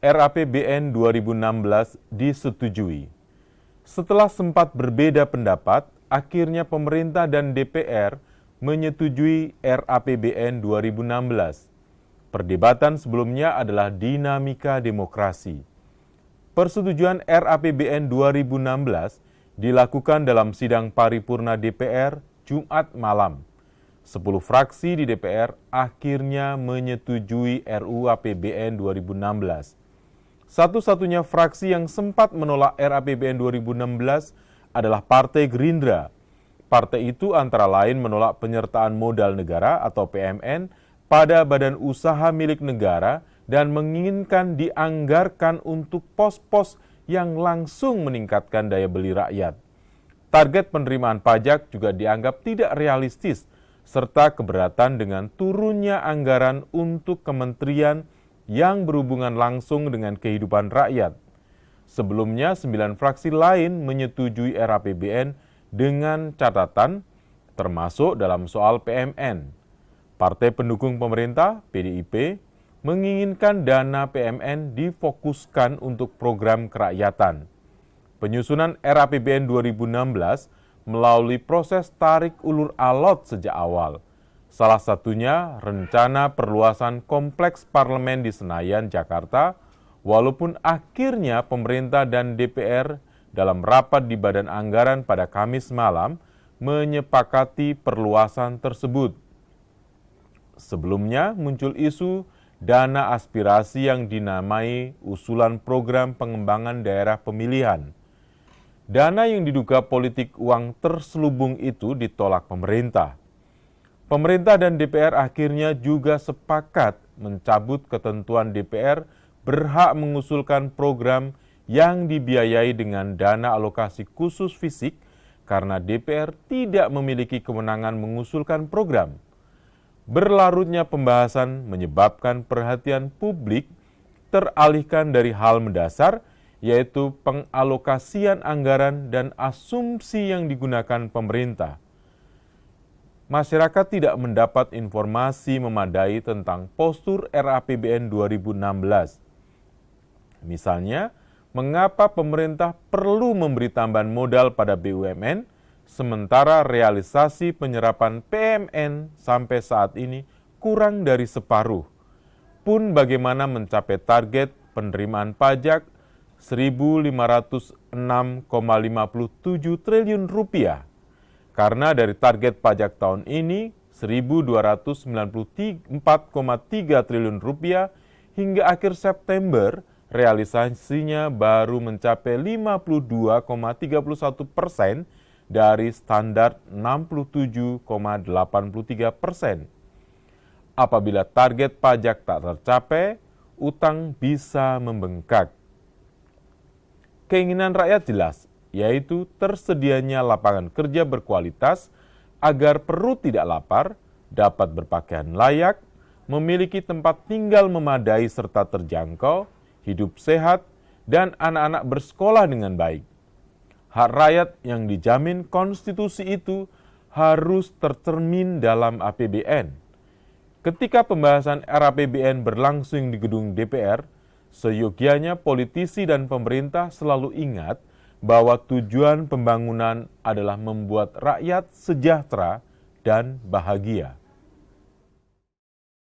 RAPBN 2016 disetujui. Setelah sempat berbeda pendapat, akhirnya pemerintah dan DPR menyetujui RAPBN 2016. Perdebatan sebelumnya adalah dinamika demokrasi. Persetujuan RAPBN 2016 dilakukan dalam sidang paripurna DPR Jumat malam. 10 fraksi di DPR akhirnya menyetujui RUU APBN 2016. Satu-satunya fraksi yang sempat menolak RAPBN 2016 adalah Partai Gerindra. Partai itu antara lain menolak penyertaan modal negara atau PMN pada badan usaha milik negara dan menginginkan dianggarkan untuk pos-pos yang langsung meningkatkan daya beli rakyat. Target penerimaan pajak juga dianggap tidak realistis, serta keberatan dengan turunnya anggaran untuk kementerian yang berhubungan langsung dengan kehidupan rakyat. Sebelumnya, 9 fraksi lain menyetujui RAPBN dengan catatan, termasuk dalam soal PMN. Partai pendukung pemerintah, PDIP, menginginkan dana PMN difokuskan untuk program kerakyatan. Penyusunan RAPBN 2016 melalui proses tarik ulur alot sejak awal. Salah satunya rencana perluasan kompleks parlemen di Senayan, Jakarta, walaupun akhirnya pemerintah dan DPR dalam rapat di Badan Anggaran pada Kamis malam menyepakati perluasan tersebut. Sebelumnya muncul isu dana aspirasi yang dinamai usulan program pengembangan daerah pemilihan. Dana yang diduga politik uang terselubung itu ditolak pemerintah. Pemerintah dan DPR akhirnya juga sepakat mencabut ketentuan DPR berhak mengusulkan program yang dibiayai dengan dana alokasi khusus fisik karena DPR tidak memiliki kewenangan mengusulkan program. Berlarutnya pembahasan menyebabkan perhatian publik teralihkan dari hal mendasar, yaitu pengalokasian anggaran dan asumsi yang digunakan pemerintah. Masyarakat tidak mendapat informasi memadai tentang postur RAPBN 2016. Misalnya, mengapa pemerintah perlu memberi tambahan modal pada BUMN, sementara realisasi penyerapan PMN sampai saat ini kurang dari separuh. Pun bagaimana mencapai target penerimaan pajak Rp1.506,57 triliun, karena dari target pajak tahun ini Rp1.294,3 triliun hingga akhir September realisasinya baru mencapai 52,31% dari standar 67,83%. Apabila target pajak tak tercapai, utang bisa membengkak. Keinginan rakyat jelas, yaitu tersedianya lapangan kerja berkualitas agar perut tidak lapar, dapat berpakaian layak, memiliki tempat tinggal memadai serta terjangkau, hidup sehat, dan anak-anak bersekolah dengan baik. Hak rakyat yang dijamin konstitusi itu harus tercermin dalam APBN. Ketika pembahasan RAPBN berlangsung di gedung DPR, seyogianya politisi dan pemerintah selalu ingat bahwa tujuan pembangunan adalah membuat rakyat sejahtera dan bahagia.